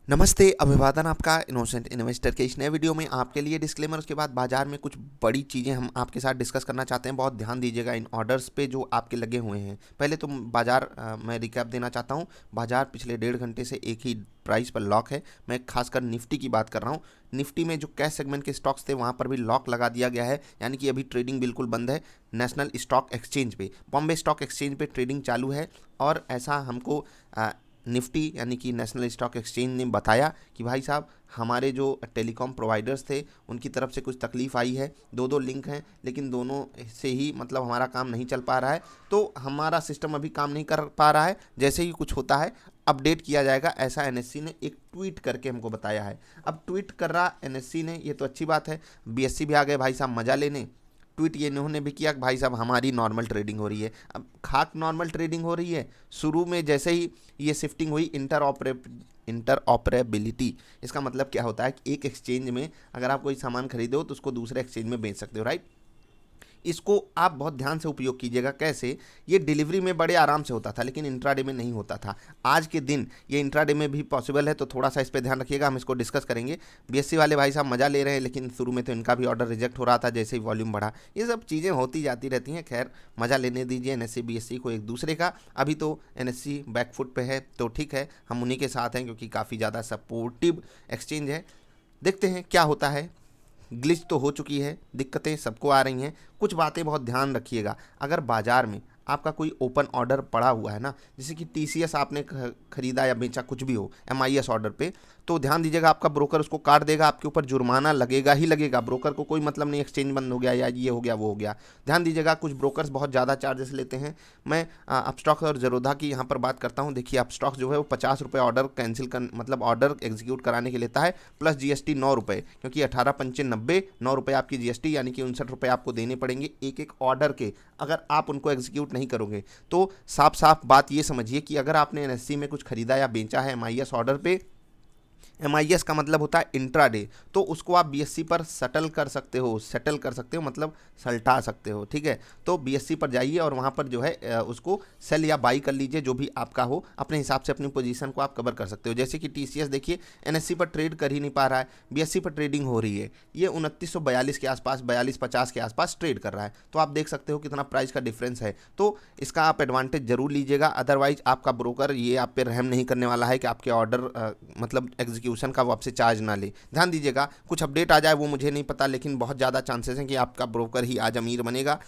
नमस्ते, अभिवादन आपका इनोसेंट इन्वेस्टर के इस नए वीडियो में आपके लिए डिस्क्लेमर, उसके बाद बाजार में कुछ बड़ी चीज़ें हम आपके साथ डिस्कस करना चाहते हैं। बहुत ध्यान दीजिएगा इन ऑर्डर्स पे जो आपके लगे हुए हैं। पहले तो बाजार मैं रिकैप देना चाहता हूँ। बाजार पिछले 1.5 घंटे से एक ही प्राइस पर लॉक है। मैं खासकर निफ्टी की बात कर रहा हूँ। निफ्टी में जो कैश सेगमेंट के स्टॉक्स थे वहाँ पर भी लॉक लगा दिया गया है, यानी कि अभी ट्रेडिंग बिल्कुल बंद है। नेशनल स्टॉक एक्सचेंज पे, बॉम्बे स्टॉक एक्सचेंज पे ट्रेडिंग चालू है। और ऐसा हमको निफ्टी यानी कि नेशनल स्टॉक एक्सचेंज ने बताया कि भाई साहब, हमारे जो टेलीकॉम प्रोवाइडर्स थे उनकी तरफ से कुछ तकलीफ़ आई है। दो लिंक हैं, लेकिन दोनों से ही मतलब हमारा काम नहीं चल पा रहा है, तो हमारा सिस्टम अभी काम नहीं कर पा रहा है। जैसे ही कुछ होता है अपडेट किया जाएगा, ऐसा एनएससी ने एक ट्वीट करके हमको बताया है। अब ट्वीट कर रहा एनएससी ने, ये तो अच्छी बात है। बीएससी भी आ गए भाई साहब मज़ा लेने। ट्वीट ये इन्होंने भी किया कि भाई साहब हमारी नॉर्मल ट्रेडिंग हो रही है। अब खाक नॉर्मल ट्रेडिंग हो रही है। शुरू में जैसे ही ये शिफ्टिंग हुई इंटर ऑपरेबिलिटी, इसका मतलब क्या होता है कि एक एक्सचेंज में अगर आप कोई सामान खरीदे हो तो उसको दूसरे एक्सचेंज में बेच सकते हो, राइट। इसको आप बहुत ध्यान से उपयोग कीजिएगा। कैसे? ये डिलीवरी में बड़े आराम से होता था, लेकिन इंट्राडे में नहीं होता था। आज के दिन ये इंट्राडे में भी पॉसिबल है, तो थोड़ा सा इस पर ध्यान रखिएगा। हम इसको डिस्कस करेंगे। बीएससी वाले भाई साहब मज़ा ले रहे हैं, लेकिन शुरू में तो इनका भी ऑर्डर रिजेक्ट हो रहा था जैसे ही वॉल्यूम बढ़ा। ये सब चीज़ें होती जाती रहती हैं। खैर, मज़ा लेने दीजिए एनएससी बीएससी को एक दूसरे का। अभी तो एनएससी बैकफुट पे है, तो ठीक है, हम उन्हीं के साथ हैं क्योंकि काफ़ी ज़्यादा सपोर्टिव एक्सचेंज है। देखते हैं क्या होता है। ग्लिच तो हो चुकी है, दिक्कतें सबको आ रही हैं। कुछ बातें बहुत ध्यान रखिएगा। अगर बाज़ार में आपका कोई ओपन ऑर्डर पड़ा हुआ है ना, जैसे कि टीसीएस आपने खरीदा या बेचा, कुछ भी हो एमआईएस ऑर्डर पे, तो ध्यान दीजिएगा, आपका ब्रोकर उसको काट देगा, आपके ऊपर जुर्माना लगेगा ही लगेगा। ब्रोकर को कोई मतलब नहीं एक्सचेंज बंद हो गया या ये हो गया वो हो गया। ध्यान दीजिएगा, कुछ ब्रोकर्स बहुत ज़्यादा चार्जेस लेते हैं। मैं अपस्टॉक्स और ज़रोधा की यहाँ पर बात करता हूँ। देखिए, अपस्टॉक्स जो है वो 50 रुपये ऑर्डर कैंसिल कर मतलब ऑर्डर एग्जीक्यूट कराने के लेता है, प्लस जीएसटी 9 रुपये, क्योंकि 18×5 = 90, 9 रुपये आपकी जीएसटी, यानी कि 59 रुपये आपको देने पड़ेंगे एक एक ऑर्डर के, अगर आप उनको एग्जीक्यूट नहीं करोगे। तो साफ साफ बात ये समझिए कि अगर आपने एनएससी में कुछ खरीदा या बेचा है एमआईएस ऑर्डर पे, एमआईएस का मतलब होता है इंट्राडे, तो उसको आप बीएससी पर सेटल कर सकते हो मतलब सल्टा सकते हो, ठीक है। तो बीएससी पर जाइए और वहाँ पर जो है उसको सेल या बाई कर लीजिए, जो भी आपका हो। अपने हिसाब से अपनी पोजीशन को आप कवर कर सकते हो। जैसे कि टीसीएस देखिए, एनएससी पर ट्रेड कर ही नहीं पा रहा है, बीएससी पर ट्रेडिंग हो रही है। ये 2942 के आसपास, 4250 के आसपास ट्रेड कर रहा है। तो आप देख सकते हो कितना प्राइस का डिफरेंस है। तो इसका आप एडवांटेज जरूर लीजिएगा। अदरवाइज आपका ब्रोकर ये आप पे रहम नहीं करने वाला है कि आपके ऑर्डर मतलब एग्जीक्यूशन का वो आपसे चार्ज ना ले। ध्यान दीजिएगा, कुछ अपडेट आ जाए वो मुझे नहीं पता, लेकिन बहुत ज़्यादा चांसेस हैं कि आपका ब्रोकर ही आज अमीर बनेगा।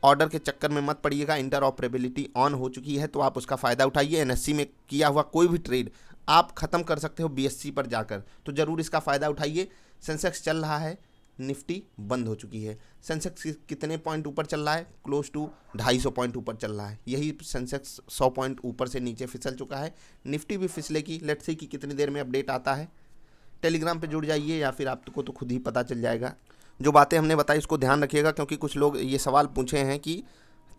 ऑर्डर के चक्कर में मत पड़िएगा। इंटर ऑपरेबिलिटी ऑन हो चुकी है, तो आप उसका फ़ायदा उठाइए। एनएससी में किया हुआ कोई भी ट्रेड आप ख़त्म कर सकते हो बीएससी पर जाकर, तो ज़रूर इसका फ़ायदा उठाइए। सेंसेक्स चल रहा है, निफ्टी बंद हो चुकी है। सेंसेक्स कितने पॉइंट ऊपर चल रहा है? क्लोज टू 250 पॉइंट ऊपर चल रहा है। यही सेंसेक्स 100 पॉइंट ऊपर से नीचे फिसल चुका है। निफ्टी भी फिसलेगी। लेट्स सी कि कितनी देर में अपडेट आता है। टेलीग्राम पे जुड़ जाइए, या फिर आपको तो खुद ही पता चल जाएगा। जो बातें हमने बताई उसको ध्यान रखिएगा, क्योंकि कुछ लोग ये सवाल पूछे हैं कि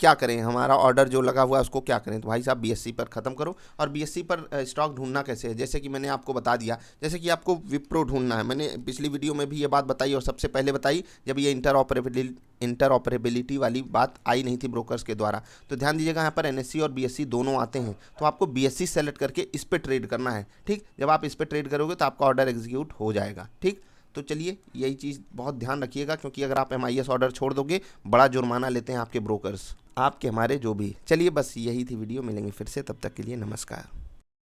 क्या करें, हमारा ऑर्डर जो लगा हुआ है उसको क्या करें। तो भाई साहब, बीएससी पर ख़त्म करो। और बीएससी पर स्टॉक ढूंढना कैसे है, जैसे कि मैंने आपको बता दिया। जैसे कि आपको विप्रो ढूंढना है, मैंने पिछली वीडियो में भी ये बात बताई, और सबसे पहले बताई जब ये इंटर ऑपरेबिलिटी वाली बात आई नहीं थी ब्रोकर्स के द्वारा। तो ध्यान दीजिएगा, यहाँ पर एनएससी और बीएससी दोनों आते हैं, तो आपको बीएससी सेलेक्ट करके इस पर ट्रेड करना है, ठीक। जब आप इस पर ट्रेड करोगे तो आपका ऑर्डर एग्जीक्यूट हो जाएगा, ठीक। तो चलिए, यही चीज़ बहुत ध्यान रखिएगा, क्योंकि अगर आप एमआईएस ऑर्डर छोड़ दोगे, बड़ा जुर्माना लेते हैं आपके ब्रोकर्स, आपके हमारे जो भी। चलिए, बस यही थी वीडियो। मिलेंगे फिर से, तब तक के लिए नमस्कार।